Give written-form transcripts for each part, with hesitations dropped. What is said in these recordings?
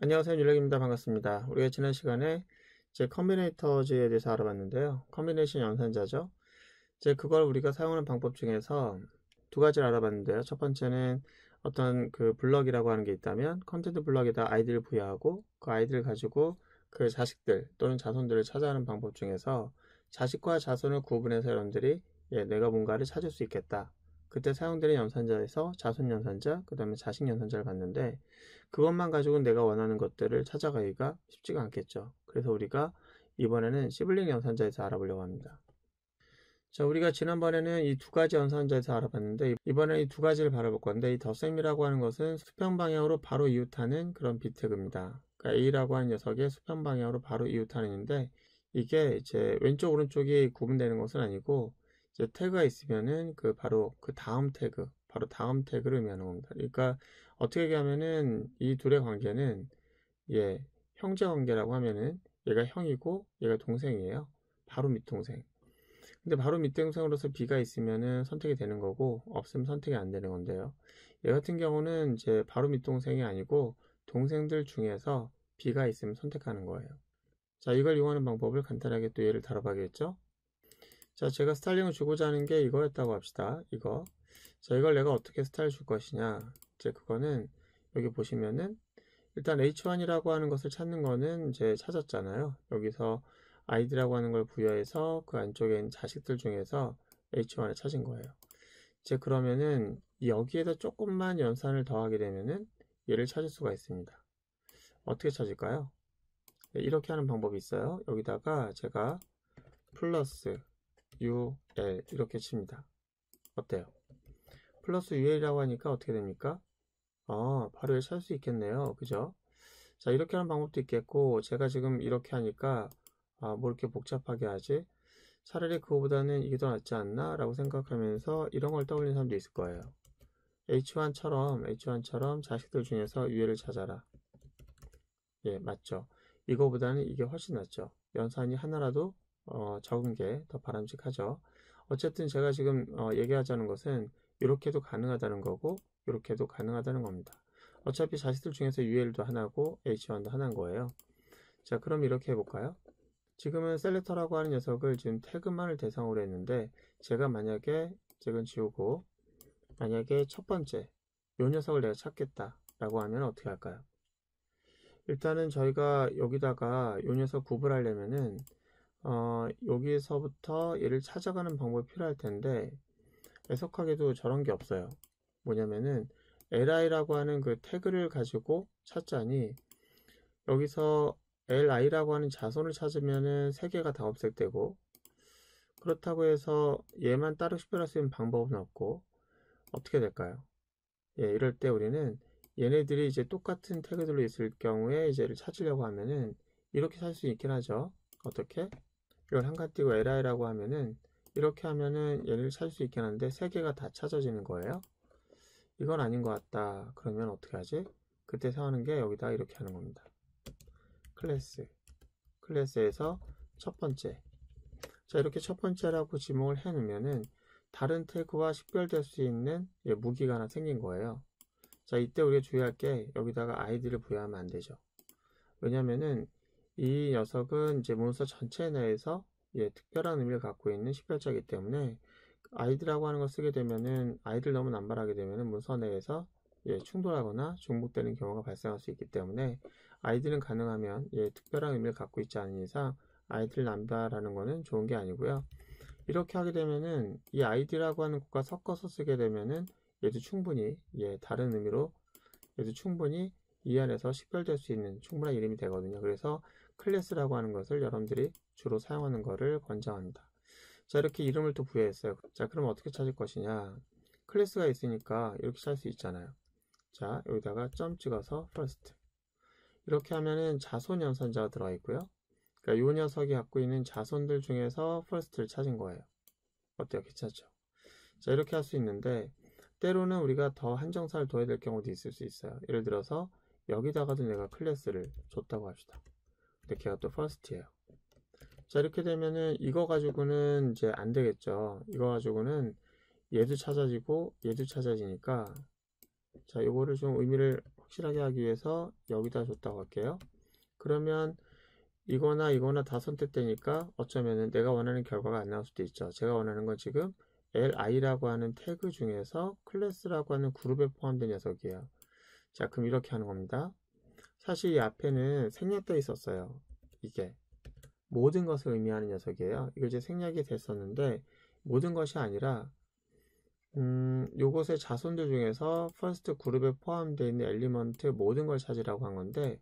안녕하세요. 윤력입니다. 반갑습니다. 우리가 지난 시간에 이제 컨비네이터즈에 대해서 알아봤는데요. 컨비네이션 연산자죠. 이제 그걸 우리가 사용하는 방법 중에서 두 가지를 알아봤는데요. 첫 번째는 어떤 그 블럭이라고 하는 게 있다면 컨텐트 블럭에다 아이디를 부여하고 그 아이디를 가지고 그 자식들 또는 자손들을 찾아가는 방법 중에서 자식과 자손을 구분해서 여러분들이 내가 뭔가를 찾을 수 있겠다. 그때 사용되는 연산자에서 자손 연산자, 그 다음에 자식 연산자를 봤는데 그것만 가지고는 내가 원하는 것들을 찾아가기가 쉽지가 않겠죠. 그래서 우리가 이번에는 시블링 연산자에서 알아보려고 합니다. 자, 우리가 지난번에는 이 두 가지 연산자에서 알아봤는데 이번에는 이 두 가지를 바라볼 건데 이 덧셈이라고 하는 것은 수평 방향으로 바로 이웃하는 그런 비태그입니다. 그러니까 A라고 하는 녀석의 수평 방향으로 바로 이웃하는인데 이게 이제 왼쪽 오른쪽이 구분되는 것은 아니고 이제 태그가 있으면은 그 바로 그 다음 태그 바로 다음 태그를 의미하는 겁니다. 그러니까 어떻게 얘기하면은 이 둘의 관계는 형제 관계라고 하면은 얘가 형이고 얘가 동생이에요. 바로 밑동생. 근데 바로 밑동생으로서 B가 있으면은 선택이 되는 거고 없으면 선택이 안 되는 건데요. 얘 같은 경우는 이제 바로 밑동생이 아니고 동생들 중에서 B가 있으면 선택하는 거예요. 자, 이걸 이용하는 방법을 간단하게 또 예를 다뤄봐야겠죠? 자, 제가 스타일링을 주고자 하는 게 이거였다고 합시다. 이거. 자, 이걸 내가 어떻게 스타일 줄 것이냐. 이제 그거는 여기 보시면은 일단 H1이라고 하는 것을 찾는 거는 이제 찾았잖아요. 여기서 아이디라고 하는 걸 부여해서 그 안쪽에 있는 자식들 중에서 H1을 찾은 거예요. 이제 그러면은 여기에다 조금만 연산을 더하게 되면은 얘를 찾을 수가 있습니다. 어떻게 찾을까요? 네, 이렇게 하는 방법이 있어요. 여기다가 제가 플러스 UL 이렇게 칩니다. 어때요? 플러스 UL이라고 하니까 어떻게 됩니까? 바로 얘 찾을 수 있겠네요. 그죠? 자, 이렇게 하는 방법도 있겠고, 제가 지금 이렇게 하니까, 뭐 이렇게 복잡하게 하지? 차라리 그거보다는 이게 더 낫지 않나? 라고 생각하면서 이런 걸 떠올리는 사람도 있을 거예요. H1처럼 자식들 중에서 유해를 찾아라. 예, 맞죠. 이거보다는 이게 훨씬 낫죠. 연산이 하나라도 적은 게 더 바람직하죠. 어쨌든 제가 지금 얘기하자는 것은 이렇게도 가능하다는 거고 이렇게도 가능하다는 겁니다. 어차피 자식들 중에서 UL도 하나고 H1도 하나인 거예요. 자, 그럼 이렇게 해볼까요? 지금은 셀렉터라고 하는 녀석을 지금 태그만을 대상으로 했는데 제가 만약에 지금 지우고 만약에 첫 번째 이 녀석을 내가 찾겠다 라고 하면 어떻게 할까요? 일단은 저희가 여기다가 이 녀석 구분하려면은 여기서부터 얘를 찾아가는 방법이 필요할 텐데 애석하게도 저런 게 없어요. 뭐냐면은 li라고 하는 그 태그를 가지고 찾자니 여기서 li라고 하는 자손을 찾으면은 세 개가 다 없앨되고 그렇다고 해서 얘만 따로 식별할 수 있는 방법은 없고 어떻게 될까요? 이럴 때 우리는 얘네들이 이제 똑같은 태그들로 있을 경우에 이제 를 찾으려고 하면은 이렇게 찾을 수 있긴 하죠. 어떻게? 이걸 한 칸 띄고 li라고 하면은 이렇게 하면은 얘를 찾을 수 있긴 한데 세 개가 다 찾아지는 거예요. 이건 아닌 것 같다. 그러면 어떻게 하지? 그때 사용하는 게 여기다 이렇게 하는 겁니다. 클래스에서 첫 번째. 자, 이렇게 첫 번째라고 지목을 해 놓으면은 다른 태그와 식별될 수 있는 무기가 하나 생긴 거예요. 자, 이때 우리가 주의할 게 여기다가 아이디를 부여하면 안 되죠. 왜냐면은 이 녀석은 이제 몬스터 전체 내에서 특별한 의미를 갖고 있는 식별자이기 때문에 아이디라고 하는 걸 쓰게 되면은 아이디를 너무 남발하게 되면은 문서 내에서 충돌하거나 중복되는 경우가 발생할 수 있기 때문에 아이디는 가능하면 특별한 의미를 갖고 있지 않은 이상 아이디를 남발하는 거는 좋은 게 아니고요. 이렇게 하게 되면은 이 아이디라고 하는 것과 섞어서 쓰게 되면은 얘도 충분히 다른 의미로 얘도 충분히 이 안에서 식별될 수 있는 충분한 이름이 되거든요. 그래서 클래스라고 하는 것을 여러분들이 주로 사용하는 것을 권장합니다. 자, 이렇게 이름을 또 부여했어요. 자, 그럼 어떻게 찾을 것이냐? 클래스가 있으니까 이렇게 찾을 수 있잖아요. 자, 여기다가 점 찍어서 first. 이렇게 하면은 자손 연산자가 들어가 있고요. 그러니까 이 녀석이 갖고 있는 자손들 중에서 first를 찾은 거예요. 어때요? 괜찮죠? 자, 이렇게 할 수 있는데 때로는 우리가 더 한정사를 둬야 될 경우도 있을 수 있어요. 예를 들어서 여기다가도 내가 클래스를 줬다고 합시다. 근데 걔가 또 first예요. 자, 이렇게 되면은 이거 가지고는 이제 안 되겠죠. 이거 가지고는 얘도 찾아지고 얘도 찾아지니까 자, 요거를 좀 의미를 확실하게 하기 위해서 여기다 줬다고 할게요. 그러면 이거나 이거나 다 선택되니까 어쩌면은 내가 원하는 결과가 안 나올 수도 있죠. 제가 원하는 건 지금 li라고 하는 태그 중에서 클래스라고 하는 그룹에 포함된 녀석이에요. 자, 그럼 이렇게 하는 겁니다. 사실 이 앞에는 생략되어 있었어요. 이게 모든 것을 의미하는 녀석이에요. 이거 이제 생략이 됐었는데 모든 것이 아니라 요것의 자손들 중에서 first 그룹에 포함되어 있는 엘리먼트 모든 걸 찾으라고 한 건데,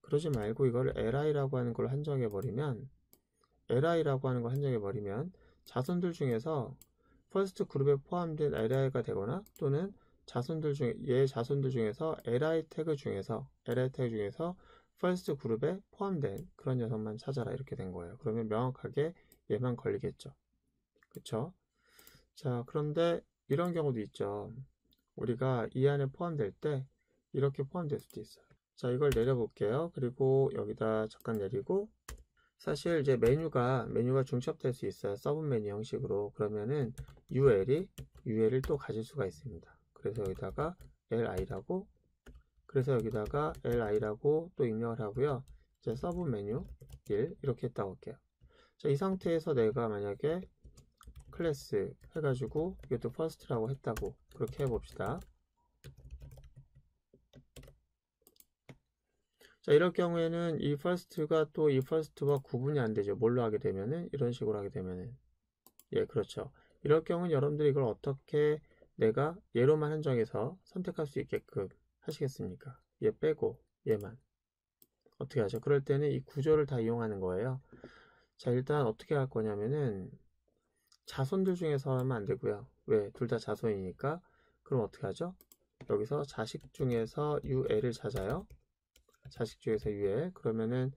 그러지 말고 이걸 li라고 하는 걸 한정해 버리면 자손들 중에서 first 그룹에 포함된 li가 되거나 또는 자손들 중에서 li 태그 중에서 first 그룹에 포함된 그런 녀석만 찾아라 이렇게 된 거예요. 그러면 명확하게 얘만 걸리겠죠. 그쵸? 자, 그런데 이런 경우도 있죠. 우리가 이 안에 포함될 때 이렇게 포함될 수도 있어요. 자, 이걸 내려볼게요. 그리고 여기다 잠깐 내리고, 사실 이제 메뉴가 중첩될 수 있어요. 서브 메뉴 형식으로. 그러면은 ul을 또 가질 수가 있습니다. 그래서 여기다가 li라고 또 입력을 하고요. 이제 서브 메뉴 1 이렇게 했다고 할게요. 자, 이 상태에서 내가 만약에 클래스 해가지고 이것도 first라고 했다고 그렇게 해봅시다. 자, 이럴 경우에는 이 first가 또 이 first와 구분이 안 되죠. 뭘로 하게 되면은 이런 식으로 하게 되면은, 예, 그렇죠. 이럴 경우는 여러분들이 이걸 어떻게 내가 얘로만 한정해서 선택할 수 있게끔 하시겠습니까? 얘 빼고 얘만 어떻게 하죠? 그럴 때는 이 구조를 다 이용하는 거예요. 자, 일단 어떻게 할 거냐면은 자손들 중에서 하면 안 되고요. 왜? 둘 다 자손이니까. 그럼 어떻게 하죠? 여기서 자식 중에서 ul을 찾아요. 자식 중에서 ul. 그러면은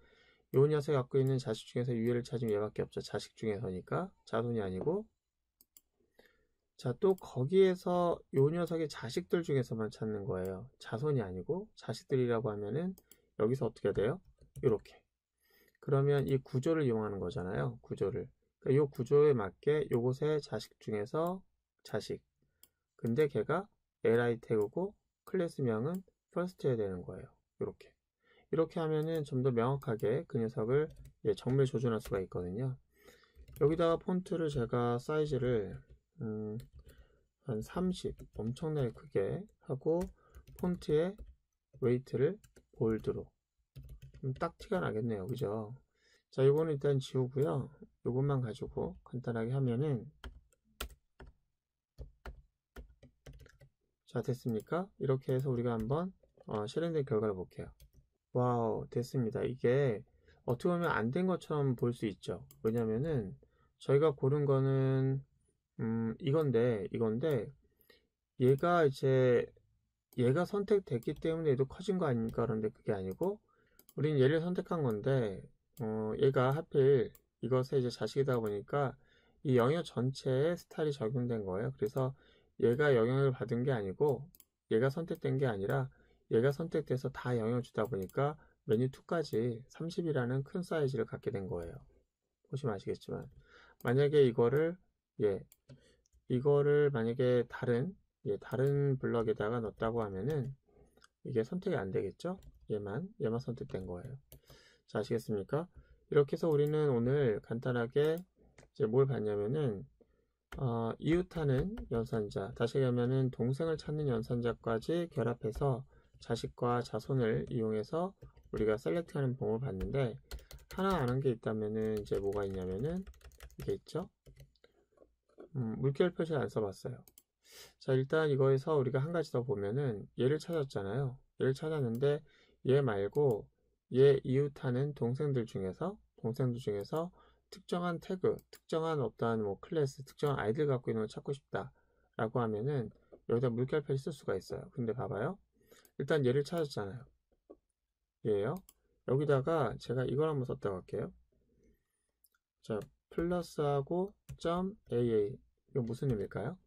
요 녀석이 갖고 있는 자식 중에서 ul을 찾으면 얘밖에 없죠. 자식 중에서니까. 자손이 아니고. 자, 또 거기에서 요 녀석의 자식들 중에서만 찾는 거예요. 자손이 아니고 자식들이라고 하면은 여기서 어떻게 돼요? 이렇게. 그러면 이 구조를 이용하는 거잖아요. 구조를. 그러니까 요 구조에 맞게 요것의 자식 중에서 자식. 근데 걔가 li 태그고 클래스명은 first여야 되는 거예요. 이렇게 하면은 좀 더 명확하게 그 녀석을 정밀 조준할 수가 있거든요. 여기다가 폰트를 제가 사이즈를 한 30 엄청나게 크게 하고 폰트의 웨이트를 볼드로 딱 티가 나겠네요. 그죠? 자, 이거는 일단 지우고요. 이것만 가지고 간단하게 하면은, 자, 됐습니까? 이렇게 해서 우리가 한번 실행된 결과를 볼게요. 와우, 됐습니다. 이게 어떻게 보면 안 된 것처럼 볼 수 있죠. 왜냐면은 저희가 고른 거는 이건데 얘가 선택됐기 때문에 얘도 커진 거 아닙니까? 그런데 그게 아니고 우린 얘를 선택한 건데 얘가 하필 이것의 이제 자식이다 보니까 이 영역 전체에 스타일이 적용된 거예요. 그래서 얘가 영향을 받은 게 아니고 얘가 선택된 게 아니라 얘가 선택돼서 다 영향을 주다 보니까 메뉴 2까지 30이라는 큰 사이즈를 갖게 된 거예요. 보시면 아시겠지만 만약에 이거를 만약에 다른 블럭에다가 넣었다고 하면은 이게 선택이 안 되겠죠? 얘만 선택된 거예요. 자, 아시겠습니까? 이렇게 해서 우리는 오늘 간단하게 이제 뭘 봤냐면은 이웃하는 연산자, 다시 얘기하면은 동생을 찾는 연산자까지 결합해서 자식과 자손을 이용해서 우리가 셀렉트하는 방법을 봤는데, 하나 아는 게 있다면은 이제 뭐가 있냐면은 이게 있죠. 물결 표시를 안 써봤어요. 자, 일단 이거에서 우리가 한 가지 더 보면은 얘를 찾았잖아요. 얘를 찾았는데 얘 말고 얘 이웃하는 동생들 중에서 특정한 태그, 특정한 어떠한 뭐 클래스, 특정한 아이들 갖고 있는 걸 찾고 싶다 라고 하면은 여기다 물결 표시 쓸 수가 있어요. 근데 봐봐요. 일단 얘를 찾았잖아요. 얘예요. 여기다가 제가 이걸 한번 썼다고 할게요. 자, 플러스하고 .aa 이거 무슨 의미일까요?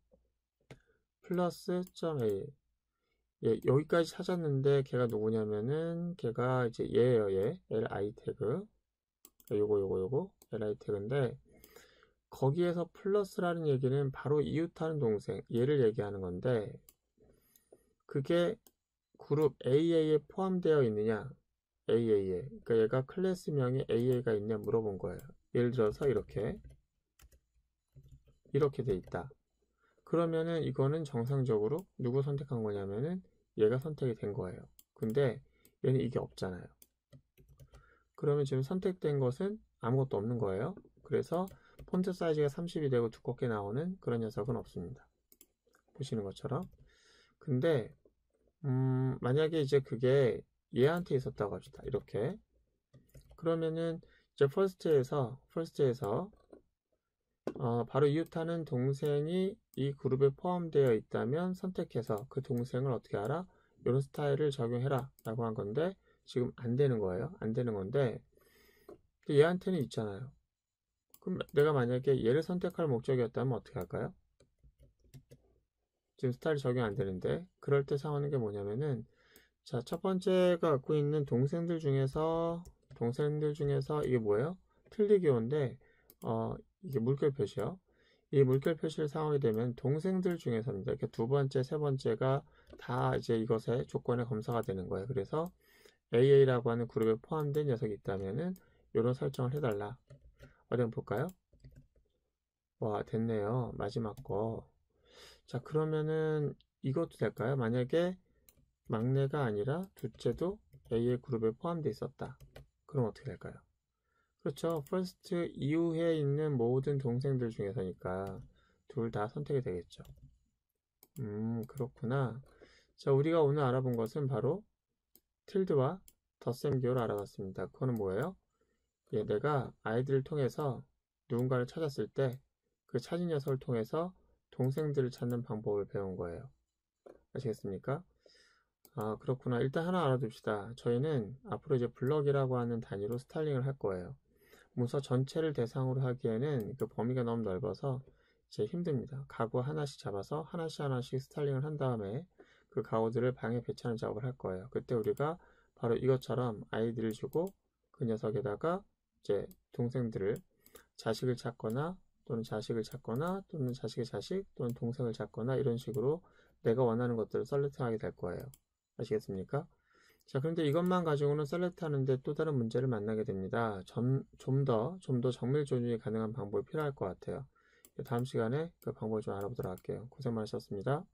플러스 .a 여기까지 찾았는데 걔가 누구냐면은 걔가 이제 얘예요. 얘 li 태그 요거 li 태그인데 거기에서 플러스라는 얘기는 바로 이웃하는 동생 얘를 얘기하는 건데 그게 그룹 AA에 포함되어 있느냐, AA에. 그러니까 얘가 클래스명이 AA가 있냐 물어본 거예요. 예를 들어서 이렇게 돼 있다. 그러면은 이거는 정상적으로 누구 선택한 거냐면은 얘가 선택이 된 거예요. 근데 얘는 이게 없잖아요. 그러면 지금 선택된 것은 아무것도 없는 거예요. 그래서 폰트 사이즈가 30이 되고 두껍게 나오는 그런 녀석은 없습니다. 보시는 것처럼. 근데 만약에 이제 그게 얘한테 있었다고 합시다. 이렇게. 그러면은 이제 first에서 바로 이웃하는 동생이 이 그룹에 포함되어 있다면 선택해서 그 동생을 어떻게 하라? 이런 스타일을 적용해라 라고 한 건데 지금 안 되는 거예요. 안 되는 건데 얘한테는 있잖아요. 그럼 내가 만약에 얘를 선택할 목적이었다면 어떻게 할까요? 지금 스타일이 적용 안 되는데 그럴 때 상황하는 게 뭐냐면은 자, 첫 번째가 갖고 있는 동생들 중에서 이게 뭐예요? 틀리기호인데 이게 물결 표시요. 이 물결 표시를 사용하게 되면 동생들 중에서입니다. 이렇게 두 번째, 세 번째가 다 이제 이것의 조건의 검사가 되는 거예요. 그래서 AA라고 하는 그룹에 포함된 녀석이 있다면은 이런 설정을 해달라. 어디 한번 볼까요? 와, 됐네요. 마지막 거. 자, 그러면은 이것도 될까요? 만약에 막내가 아니라 둘째도 A의 그룹에 포함되어 있었다. 그럼 어떻게 될까요? 그렇죠. first 이후에 있는 모든 동생들 중에서니까 둘 다 선택이 되겠죠. 그렇구나. 자, 우리가 오늘 알아본 것은 바로 tilde와 덧셈 기호를 알아봤습니다. 그거는 뭐예요? 내가 아이들을 통해서 누군가를 찾았을 때 그 찾은 녀석을 통해서 동생들을 찾는 방법을 배운 거예요. 아시겠습니까? 아, 그렇구나. 일단 하나 알아둡시다. 저희는 앞으로 이제 블럭이라고 하는 단위로 스타일링을 할 거예요. 문서 전체를 대상으로 하기에는 그 범위가 너무 넓어서 이제 힘듭니다. 가구 하나씩 잡아서 하나씩 스타일링을 한 다음에 그 가구들을 방에 배치하는 작업을 할 거예요. 그때 우리가 바로 이것처럼 아이디를 주고 그 녀석에다가 이제 동생들을 자식을 찾거나 또는 자식을 찾거나 또는 자식의 자식 또는 동생을 찾거나 이런 식으로 내가 원하는 것들을 셀렉트하게 될 거예요. 아시겠습니까? 자, 그런데 이것만 가지고는 셀렉트 하는데 또 다른 문제를 만나게 됩니다. 좀 더 정밀 조준이 가능한 방법이 필요할 것 같아요. 다음 시간에 그 방법을 좀 알아보도록 할게요. 고생 많으셨습니다.